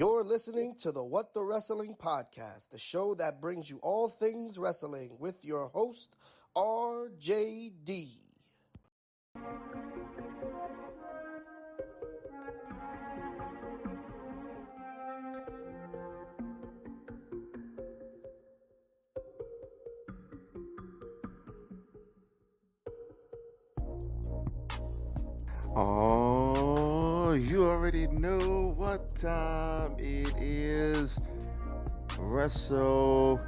You're listening to the What the Wrestling Podcast, the show that brings you all things wrestling with your host, RJD. Oh, you already know what time it is. WrestleMania.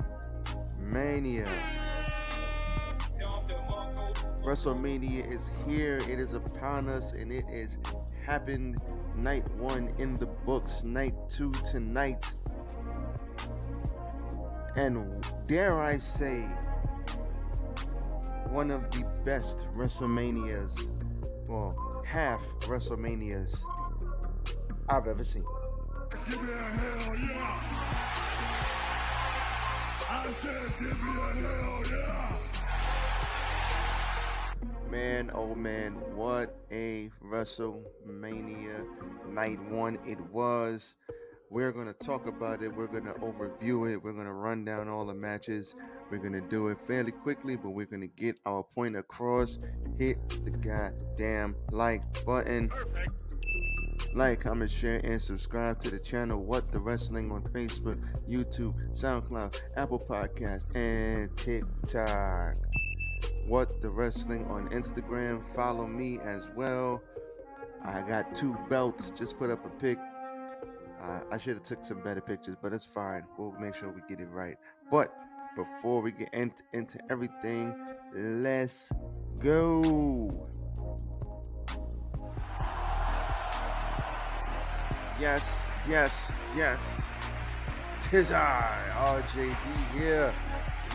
WrestleMania is here. It is upon us, and it has happened. Night 1 in the books. Night 2 tonight. And dare I say, one of the best WrestleManias, well, half WrestleManias I've ever seen. Give me a hell yeah! I said give me a hell yeah! Man, oh man, what a WrestleMania Night 1 it was. We're going to talk about it. We're going to overview it. We're going to run down all the matches. We're going to do it fairly quickly, but we're going to get our point across. Hit the goddamn like button. Perfect. Like, comment, share, and subscribe to the channel What the Wrestling on Facebook, YouTube, SoundCloud, Apple Podcasts, and TikTok. What the Wrestling on Instagram. Follow me as well. I got 2 belts. Just put up a pic. I should have took some better pictures, but it's fine. We'll make sure we get it right. But before we get into everything, let's go. Yes. Tis I, RJD here.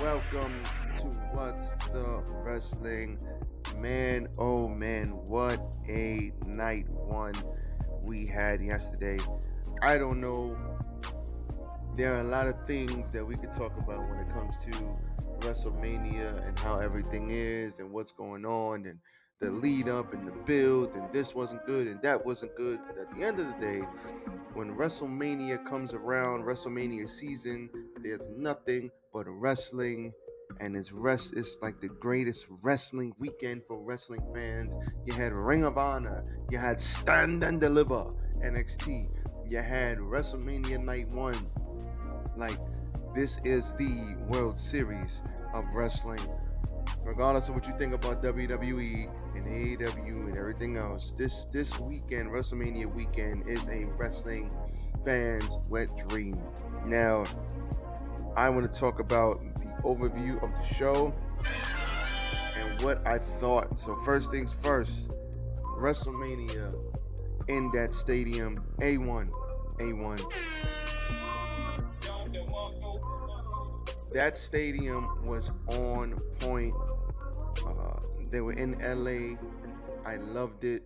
Welcome to What the Wrestling. Man, oh man, what a night 1 we had yesterday. I don't know. There are a lot of things that we could talk about when it comes to WrestleMania and how everything is and what's going on and the lead up and the build and this wasn't good and that wasn't good. But at the end of the day, when WrestleMania comes around, WrestleMania season, there's nothing but wrestling. And it's like the greatest wrestling weekend for wrestling fans. You had Ring of Honor, you had Stand and Deliver, NXT, you had WrestleMania Night 1. Like, this is the World Series of wrestling. Regardless of what you think about WWE and AEW and everything else, this weekend, WrestleMania weekend, is a wrestling fan's wet dream. Now, I want to talk about the overview of the show and what I thought. So first things first, WrestleMania in that stadium, A1. That stadium was on point. They were in LA. I loved it.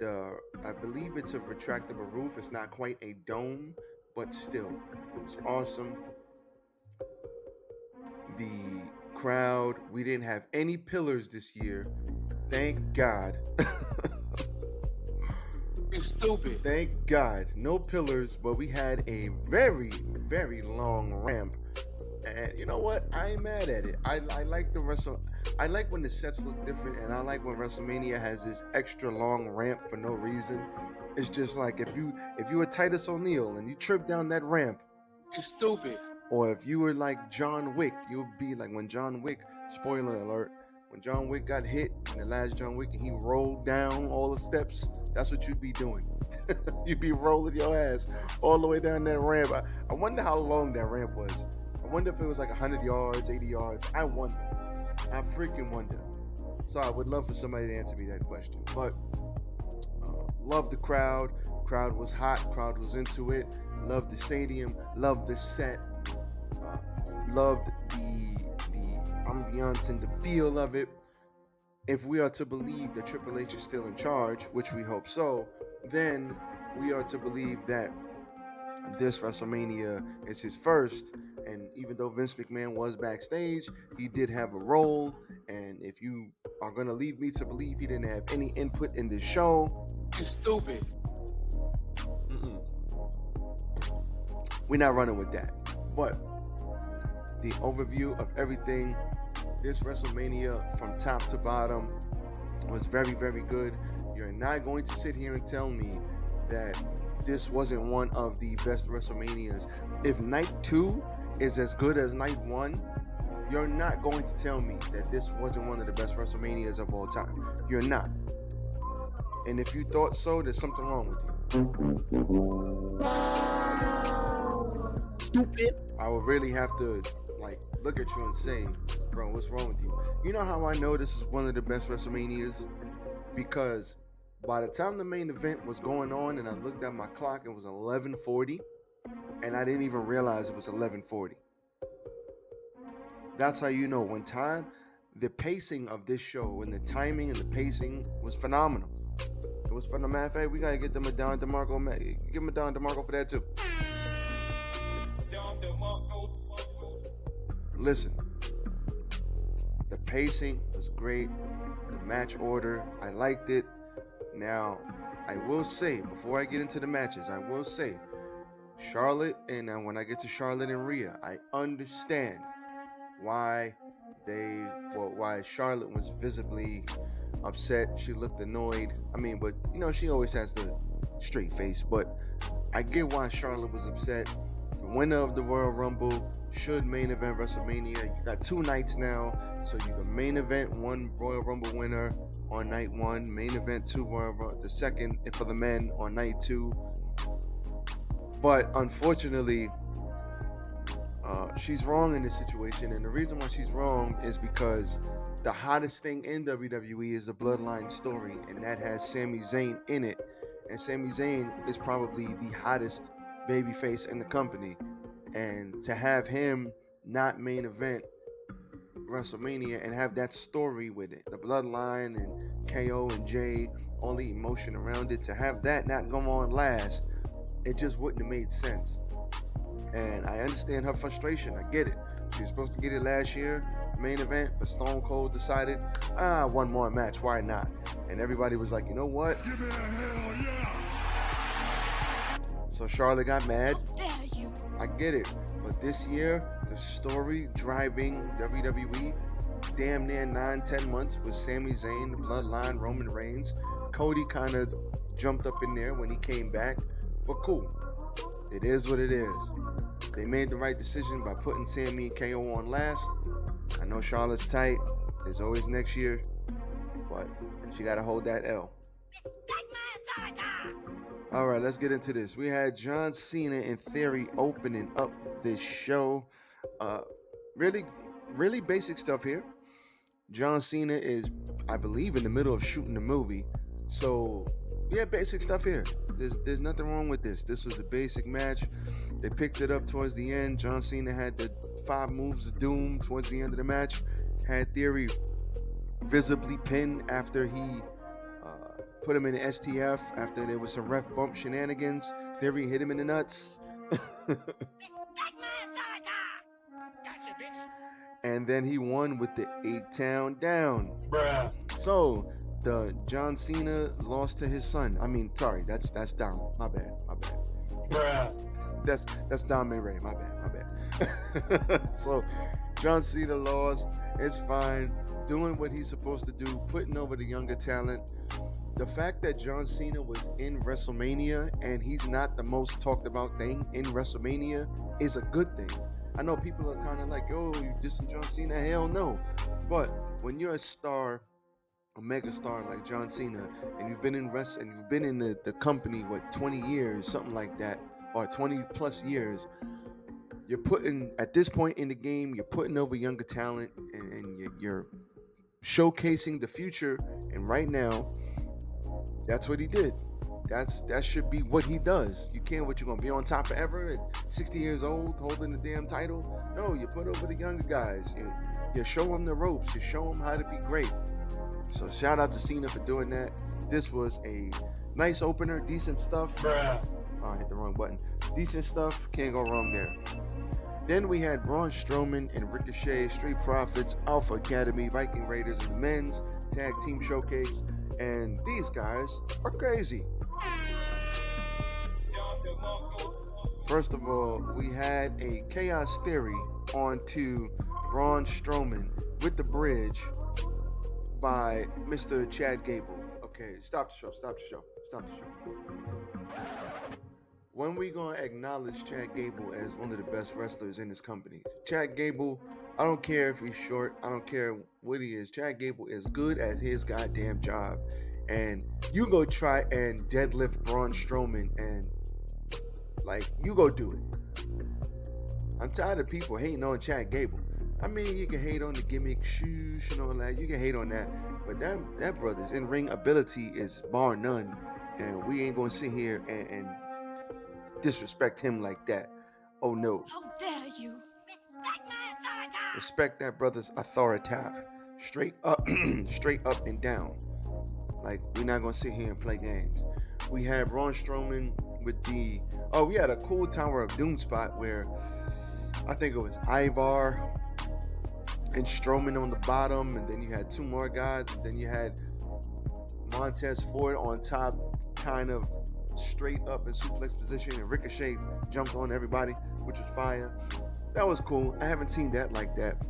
I believe it's a retractable roof. It's not quite a dome, but still, it was awesome. The crowd, we didn't have any pillars this year. Thank God. You stupid. Thank God. No pillars, but we had a very, very long ramp. And you know what? I ain't mad at it. I like I like when the sets look different, and I like when WrestleMania has this extra long ramp for no reason. It's just like if you were Titus O'Neil and you trip down that ramp, You stupid. or if you were like John Wick, you'd be like when John Wick, spoiler alert, when John Wick got hit in the last John Wick and he rolled down all the steps, that's what you'd be doing. You'd be rolling your ass all the way down that ramp. I wonder how long that ramp was. I wonder if it was like 100 yards, 80 yards. I wonder. I freaking wonder. So I would love for somebody to answer me that question. But love the crowd. Crowd was hot. Crowd was into it. Loved the stadium. Loved the set. Loved the ambiance and the feel of it. If we are to believe that Triple H is still in charge, which we hope so, then we are to believe that this WrestleMania is his first. And even though Vince McMahon was backstage, he did have a role. And if you are going to lead me to believe he didn't have any input in this show, You stupid. We're not running with that. But the overview of everything, this WrestleMania from top to bottom was very, very good. You're not going to sit here and tell me that this wasn't one of the best WrestleManias. If night 2 is as good as night 1, you're not going to tell me that this wasn't one of the best WrestleManias of all time. You're not. And if you thought so, there's something wrong with you. Stupid. I would really have to look at you and say, bro, what's wrong with you? You know how I know this is one of the best WrestleManias? Because by the time the main event was going on and I looked at my clock, it was 11:40, and I didn't even realize it was 11:40. That's how you know when the pacing of this show and the timing and the pacing was phenomenal. It was phenomenal. Matter of fact, we gotta get them a Don DeMarco. Give him a Don DeMarco for that too. Listen, the pacing was great. The match order, I liked it. Now, I will say, before I get into the matches, I will say, Charlotte, and when I get to Charlotte and Rhea, I understand why Charlotte was visibly upset. She looked annoyed. I mean, but she always has the straight face. But I get why Charlotte was upset. The winner of the Royal Rumble should main event WrestleMania. You got 2 nights now, so you can main event 1 Royal Rumble winner on night 1, main event 2 Royal Rumble, the second for the men on night 2. But unfortunately, she's wrong in this situation, and the reason why she's wrong is because the hottest thing in WWE is the Bloodline story, and that has Sami Zayn in it, and Sami Zayn is probably the hottest babyface in the company, and to have him not main event WrestleMania and have that story with it, the Bloodline and KO and Jay, all the emotion around it, to have that not go on last, it just wouldn't have made sense. And I understand her frustration. I get it. She was supposed to get it last year, main event, but Stone Cold decided, one more match, why not? And everybody was like, you know what? Give me a hell yeah! So Charlotte got mad. How dare you? I get it. But this year, the story driving WWE damn near 9-10 months was Sami Zayn, the Bloodline, Roman Reigns. Cody kind of jumped up in there when he came back. But cool. It is what it is. They made the right decision by putting Sami and KO on last. I know Charlotte's tight. There's always next year. But she got to hold that L. All right, let's get into this. We had John Cena in Theory opening up this show. Really basic stuff here. John Cena is, I believe, in the middle of shooting the movie. So, yeah, basic stuff here. There's nothing wrong with this. This was a basic match. They picked it up towards the end. John Cena had the 5 moves of doom towards the end of the match. Had Theory visibly pinned after he put him in the STF after there was some ref bump shenanigans. Theory hit him in the nuts. And then he won with the 8-count down. Bruh. So the John Cena lost to his son. I mean, sorry, that's Dom. My bad. Bruh. That's Dom and Ray. My bad. So John Cena lost. It's fine. Doing what he's supposed to do, putting over the younger talent. The fact that John Cena was in WrestleMania and he's not the most talked about thing in WrestleMania is a good thing. I know people are kind of like, yo, you dissing John Cena? Hell no. But when you're a star, a mega star like John Cena, and you've been in the company, 20 years, something like that, or 20 plus years, you're putting, at this point in the game, you're putting over younger talent and you're showcasing the future. And right now, that's what he did. That should be what he does. You can't, what, you're going to be on top forever at 60 years old holding the damn title? No, you put over the younger guys. You show them the ropes. You show them how to be great. So shout out to Cena for doing that. This was a nice opener, decent stuff. Bruh. Oh, I hit the wrong button. Decent stuff, can't go wrong there. Then we had Braun Strowman and Ricochet, Street Profits, Alpha Academy, Viking Raiders in the men's tag team showcase. And these guys are crazy. First of all, we had a Chaos Theory onto Braun Strowman with the bridge by Mr. Chad Gable. Okay, stop the show. When we gonna acknowledge Chad Gable as one of the best wrestlers in this company? Chad Gable, I don't care if he's short, I don't care what he is. Chad Gable is good at his goddamn job. And you go try and deadlift Braun Strowman and you go do it. I'm tired of people hating on Chad Gable. I mean, you can hate on the gimmick shoes and all that. You can hate on that. But that brother's in-ring ability is bar none. And we ain't gonna sit here and disrespect him like that. Oh no. How dare you? Respect my authority! Respect that brother's authority. Straight up and down. We're not gonna sit here and play games. We had Braun Strowman with we had a cool Tower of Doom spot where I think it was Ivar and Strowman on the bottom, and then you had two more guys, and then you had Montez Ford on top, kind of straight up in suplex position, and Ricochet jumped on everybody, which was fire. That was cool. I haven't seen that like that.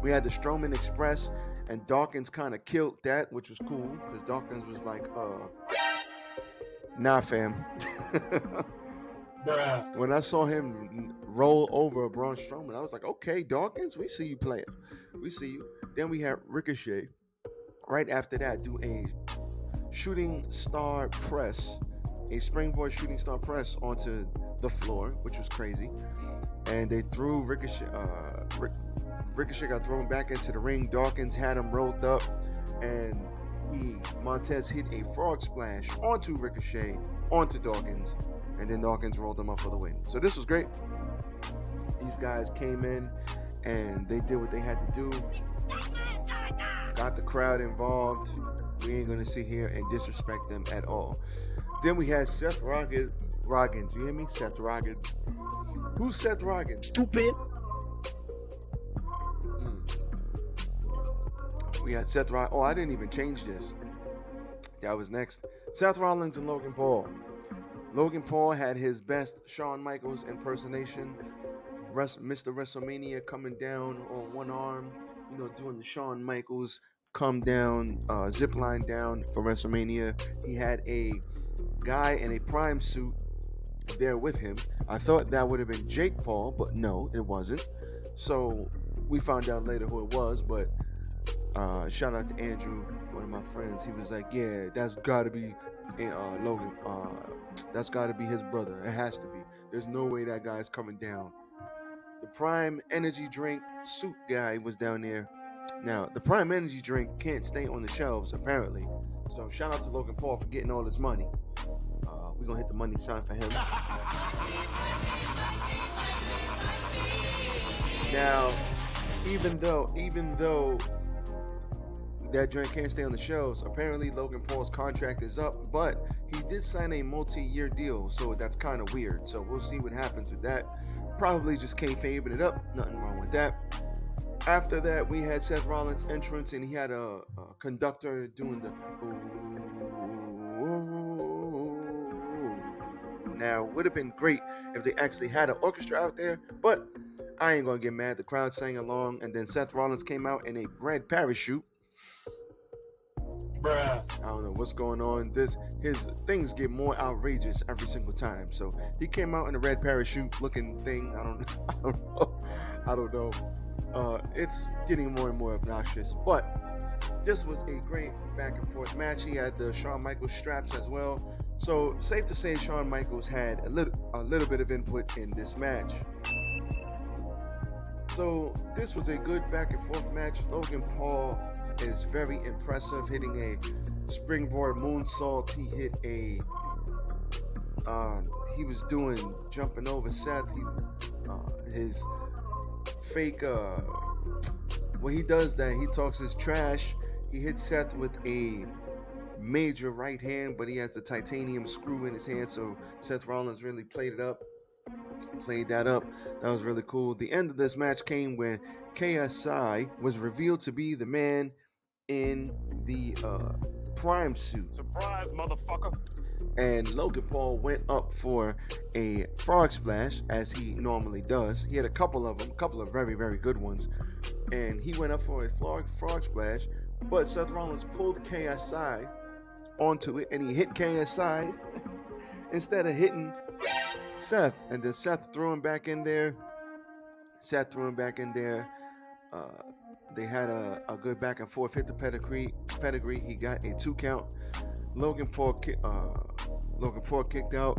We had the Strowman Express, and Dawkins kind of killed that, which was cool, because Dawkins was like, nah, fam. Bruh. When I saw him roll over Braun Strowman, I was like, okay, Dawkins, we see you playing. We see you. Then we had Ricochet. Right after that, do a shooting star press, a springboard shooting star press onto the floor, which was crazy. And they threw Ricochet. Ricochet got thrown back into the ring. Dawkins had him rolled up, and Montez hit a frog splash onto Ricochet, onto Dawkins, and then Dawkins rolled him up for the win. So this was great. These guys came in and they did what they had to do. Got the crowd involved. We ain't gonna sit here and disrespect them at all. Then we had Seth Rollins. You hear me? Seth Rollins. Who's Seth Rollins? Stupid. We had Seth Rollins. Oh, I didn't even change this. That was next. Seth Rollins and Logan Paul. Logan Paul had his best Shawn Michaels impersonation. Mr. WrestleMania coming down on one arm, doing the Shawn Michaels come down, zip line down for WrestleMania. He had a guy in a Prime suit there with him. I thought that would have been Jake Paul, but no, it wasn't. So we found out later who it was, but shout out to Andrew, one of my friends. He was like, yeah, that's gotta be Logan. That's gotta be his brother. It has to be. There's no way that guy's coming down. The Prime Energy Drink suit guy was down there. Now, the Prime Energy Drink can't stay on the shelves, apparently. So shout out to Logan Paul for getting all his money. We're gonna hit the money sign for him. Now, even though that drink can't stay on the shelves, apparently Logan Paul's contract is up, but he did sign a multi-year deal, so that's kind of weird. So we'll see what happens with that. Probably just kayfabing it up. Nothing wrong with that. After that, we had Seth Rollins' entrance, and he had a conductor doing the Now, would have been great if they actually had an orchestra out there, but I ain't gonna get mad. The crowd sang along, and then Seth Rollins came out in a red parachute. Bruh. I don't know what's going on. His things get more outrageous every single time. So he came out in a red parachute looking thing. I don't know. It's getting more and more obnoxious. But this was a great back and forth match. He had the Shawn Michaels straps as well. So safe to say Shawn Michaels had a little bit of input in this match. So this was a good back and forth match. Logan Paul is very impressive, hitting a springboard moonsault. He hit he was doing jumping over Seth. His fake, when he does that, he talks his trash. He hit Seth with a major right hand, but he has the titanium screw in his hand, so Seth Rollins really played that up. That was really cool. The end of this match came when KSI was revealed to be the man in the Prime suit. Surprise, motherfucker. And Logan Paul went up for a frog splash, as he normally does. He had a couple of them, a couple of very, very good ones. And he went up for a frog splash, but Seth Rollins pulled KSI onto it, and he hit KSI instead of hitting Seth. And then Seth threw him back in there. They had a good back and forth, hit the pedigree. He got a 2 count. Logan Paul kicked out.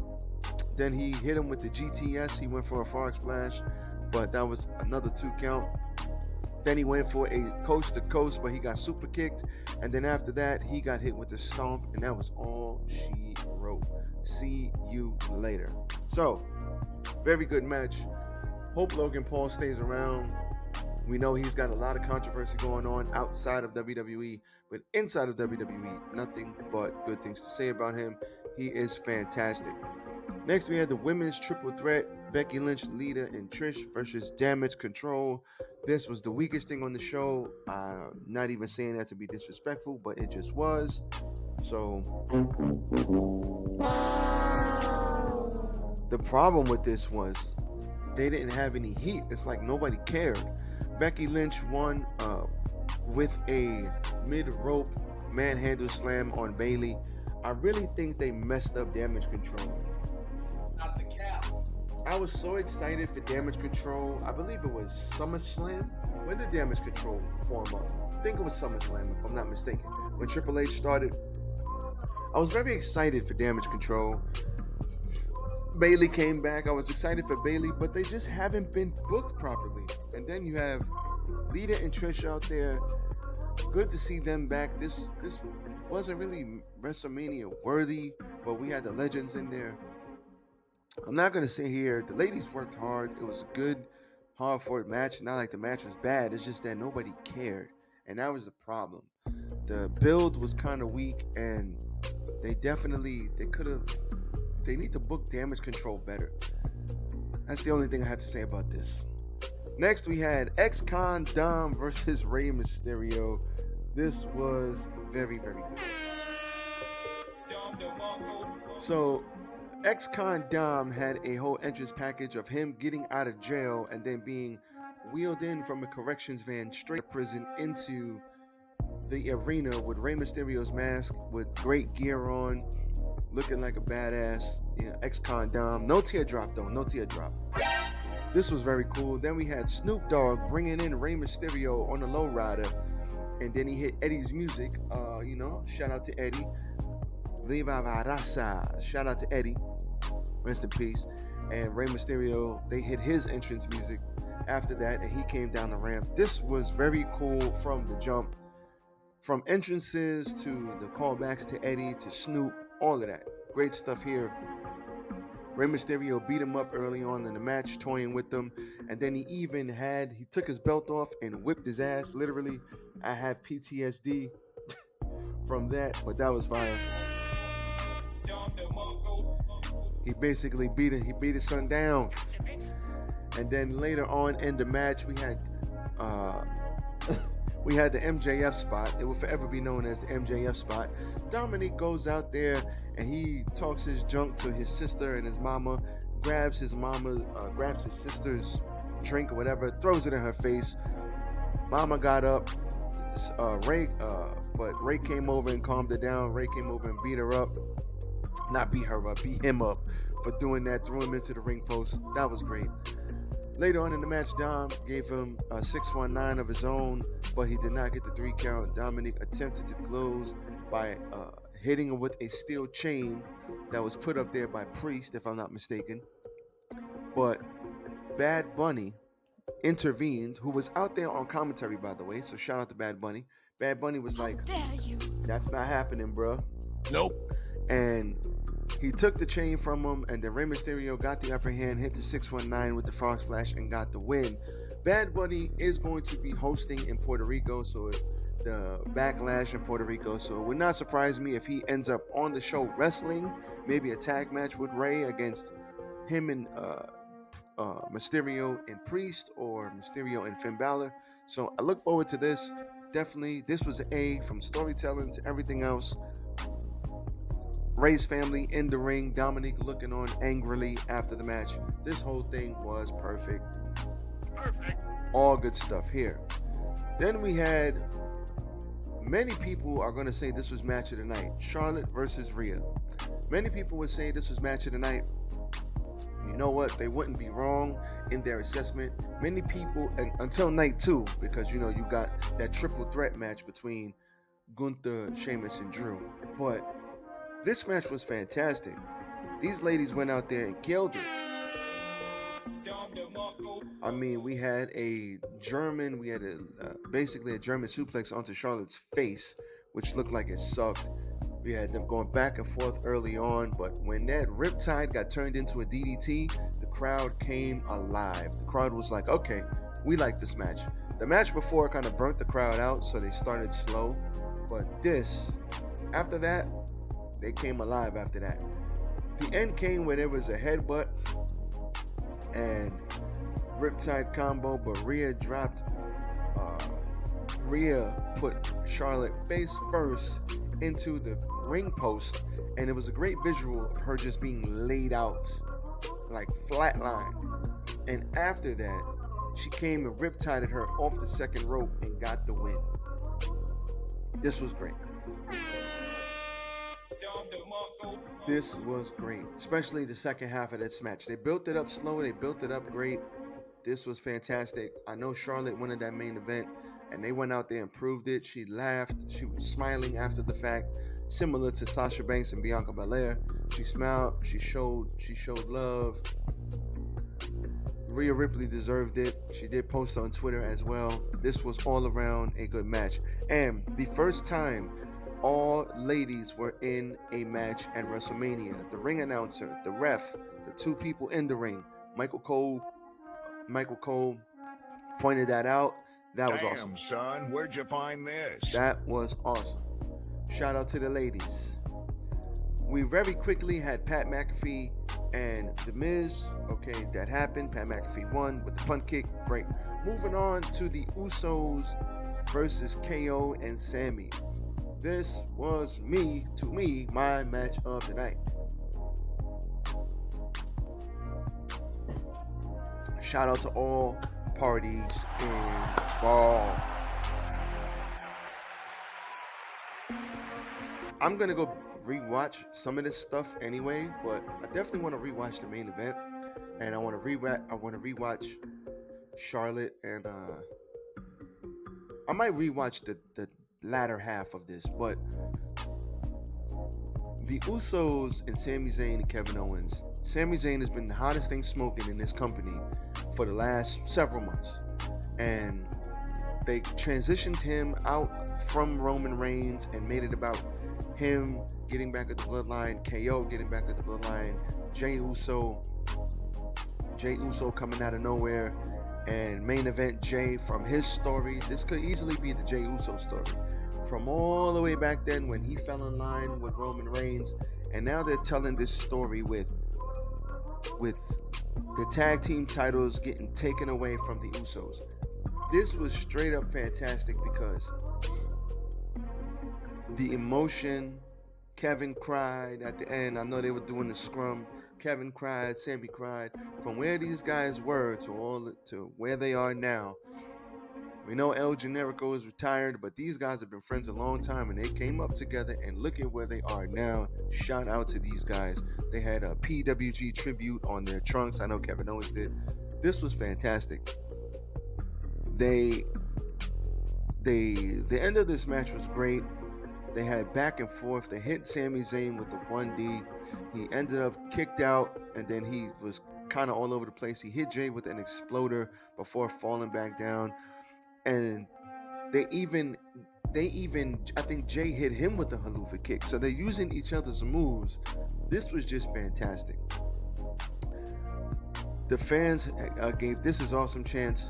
Then he hit him with the GTS. He went for a frog splash, but that was another 2 count. Then he went for a coast to coast, but he got super kicked. And then after that, he got hit with the stomp, and that was all she wrote. See you later. So, very good match. Hope Logan Paul stays around. We know he's got a lot of controversy going on outside of WWE, but inside of WWE, nothing but good things to say about him. He is fantastic. Next, we had the women's triple threat, Becky Lynch, Lita, and Trish versus Damage Control. This was the weakest thing on the show. Not even saying that to be disrespectful, but it just was. So, the problem with this was they didn't have any heat. It's like nobody cared. Becky Lynch won with a mid-rope manhandle slam on Bayley. I really think they messed up Damage Control. Not the cap. I was so excited for Damage Control. I believe it was SummerSlam. When did Damage Control form up? I think it was SummerSlam, if I'm not mistaken. When Triple H started, I was very excited for Damage Control. Bayley came back. I was excited for Bayley, but they just haven't been booked properly. And then you have Lita and Trish out there. Good to see them back. This wasn't really WrestleMania worthy, but we had the legends in there. I'm not going to sit here. The ladies worked hard. It was a good, hard-fought match. Not like the match was bad. It's just that nobody cared. And that was the problem. The build was kind of weak, and they need to book Damage Control better. That's the only thing I have to say about this. Next, we had ex-Con Dom versus Rey Mysterio. This was very, very good. So, ex-Con Dom had a whole entrance package of him getting out of jail and then being wheeled in from a corrections van straight to prison into the arena with Rey Mysterio's mask with great gear on, looking like a badass. Ex-Con Dom. No teardrop though, no teardrop. This was very cool. Then we had Snoop Dogg bringing in Rey Mysterio on the lowrider, and then he hit Eddie's music. Shout out to Eddie. Viva la raza. Shout out to Eddie. Rest in peace. And Rey Mysterio, they hit his entrance music after that, and he came down the ramp. This was very cool from the jump. From entrances to the callbacks to Eddie to Snoop, all of that. Great stuff here. Rey Mysterio beat him up early on in the match, toying with them, and then he took his belt off and whipped his ass. Literally, I have PTSD from that, but that was fire. He basically beat his son down. And then later on in the match, we had the MJF spot. It will forever be known as the MJF spot. Dominic goes out there and he talks his junk to his sister and his mama, grabs his sister's drink or whatever, throws it in her face. Mama got up. But Ray came over and calmed her down. Ray came over and beat her up. Not beat her up, beat him up for doing that, threw him into the ring post. That was great. Later on in the match, Dom gave him a 619 of his own, but he did not get the 3 count. Dominic attempted to close by hitting him with a steel chain that was put up there by Priest, if I'm not mistaken. But Bad Bunny intervened, who was out there on commentary, by the way, so shout out to Bad Bunny. Bad Bunny was like, How dare you? That's not happening, bro. Nope. And he took the chain from him, and then Rey Mysterio got the upper hand, hit the 619 with the frog splash, and got the win. Bad Bunny is going to be hosting in Puerto Rico, so the Backlash in Puerto Rico. So it would not surprise me if he ends up on the show wrestling, maybe a tag match with Rey against him and Mysterio and Priest, or Mysterio and Finn Balor. So I look forward to this. Definitely, this was an A from storytelling to everything else. Ray's family in the ring. Dominique looking on angrily after the match. This whole thing was perfect. All good stuff here. Then we had, many people are going to say this was match of the night. Charlotte versus Rhea. Many people would say this was match of the night. You know what? They wouldn't be wrong in their assessment. Many people, until night 2, because you got that triple threat match between Gunther, Sheamus, and Drew. But this match was fantastic. These ladies went out there and killed it. I mean, we had basically a German suplex onto Charlotte's face, which looked like it sucked. We had them going back and forth early on, but when that Riptide got turned into a DDT, the crowd came alive. The crowd was like, okay, we like this match. The match before kind of burnt the crowd out, so they started slow. But after that, they came alive after that. The end came where there was a headbutt and Riptide combo, but Rhea put Charlotte face first into the ring post, and it was a great visual of her just being laid out, like flatline. And after that, she came and Riptided her off the second rope and got the win. This was great. This was great, especially the second half of this match. They built it up slow, they built it up great. This was fantastic. I know Charlotte wanted that main event, and they went out there and proved it. She laughed. She was smiling after the fact, similar to Sasha Banks and Bianca Belair. She smiled. She showed love. Rhea Ripley deserved it. She did post on Twitter as well. This was all around a good match. And the first time all ladies were in a match at WrestleMania. The ring announcer, the ref, the two people in the ring, Michael Cole pointed that out. That was awesome. Damn, son, where'd you find this? That was awesome. Shout out to the ladies. We very quickly had Pat McAfee and The Miz. Okay, that happened. Pat McAfee won with the punt kick. Great. Moving on to the Usos versus KO and Sammy. This was my match of the night. Shout out to all parties involved. I'm gonna go rewatch some of this stuff anyway, but I definitely want to rewatch the main event, and I want to rewatch Charlotte, and I might rewatch the latter half of this, but the Usos and Sami Zayn and Kevin Owens. Sami Zayn has been the hottest thing smoking in this company for the last several months, and they transitioned him out from Roman Reigns and made it about him getting back at the bloodline, KO getting back at the bloodline, Jey Uso coming out of nowhere, and main event Jey from his story. This could easily be the Jey Uso story from all the way back then when he fell in line with Roman Reigns, and now they're telling this story with the tag team titles getting taken away from the Usos. This was straight up fantastic because the emotion, Kevin cried at the end. I know they were doing the scrum. Kevin cried, Sammy cried. From where these guys were to where they are now. We know El Generico is retired, but these guys have been friends a long time, and they came up together, and look at where they are now. Shout out to these guys. They had a PWG tribute on their trunks. I know Kevin Owens did. This was fantastic. The end of this match was great. They had back and forth. They hit Sami Zayn with the 1D. He ended up kicked out, and then he was kind of all over the place. He hit Jey with an exploder before falling back down. And they even I think Jey hit him with the haluva kick. So they're using each other's moves. This was just fantastic. The fans gave This Is Awesome chants.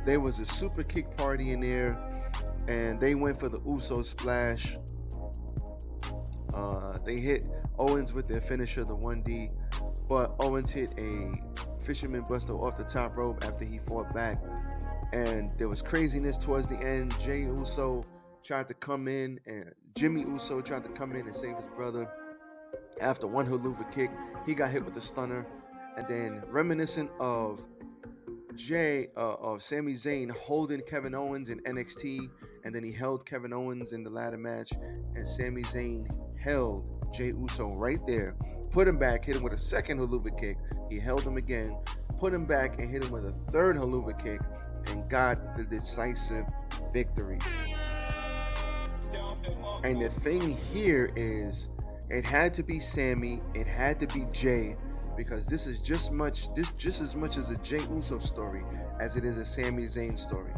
There was a super kick party in there, and they went for the Uso splash. They hit Owens with their finisher, the 1D, but Owens hit a fisherman buster off the top rope after he fought back. And there was craziness towards the end. Jey Uso tried to come in, and Jimmy Uso tried to come in and save his brother. After one haluva kick, he got hit with the stunner, and then reminiscent of Sami Zayn holding Kevin Owens in NXT, and then he held Kevin Owens in the ladder match, and Sami Zayn held Jey Uso right there, put him back, hit him with a second haluva kick. He held him again, put him back, and hit him with a third haluva kick, and got the decisive victory. And the thing here is, it had to be Sami, it had to be Jey, because this is just as much as a Jey Uso story as it is a Sami Zayn story.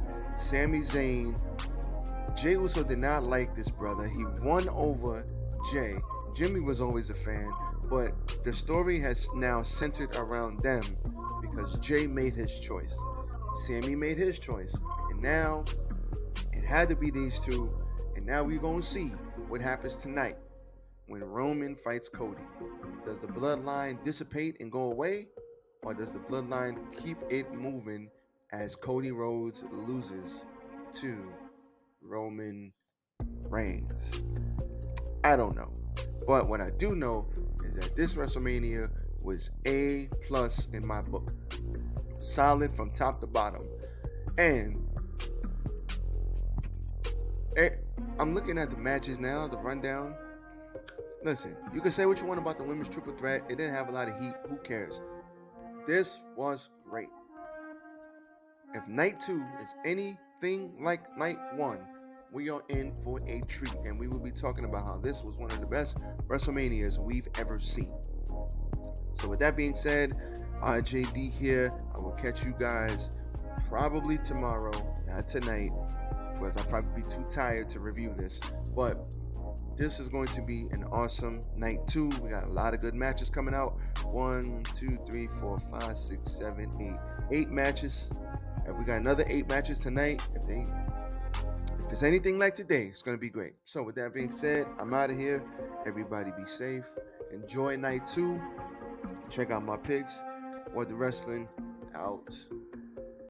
Jey Uso did not like this brother. He won over Jey. Jimmy was always a fan, but the story has now centered around them because Jey made his choice. Sami made his choice. And now it had to be these two. And now we're going to see what happens tonight when Roman fights Cody. Does the bloodline dissipate and go away? Or does the bloodline keep it moving as Cody Rhodes loses to Roman Reigns? I don't know. But what I do know is that this WrestleMania was A+ in my book. Solid from top to bottom. And I'm looking at the matches now, the rundown. Listen, you can say what you want about the women's triple threat. It didn't have a lot of heat. Who cares? This was great. If night 2 is anything like night 1, we are in for a treat. And we will be talking about how this was one of the best WrestleManias we've ever seen. So with that being said, RJD here. I will catch you guys probably tomorrow, not tonight, because I'll probably be too tired to review this. But this is going to be an awesome night 2. We got a lot of good matches coming out. 1, 2, 3, 4, 5, 6, 7, 8. 8 matches. And we got another 8 matches tonight. If it's anything like today, it's going to be great. So with that being said, I'm out of here. Everybody be safe. Enjoy night 2. Check out my picks. What the Wrestling out.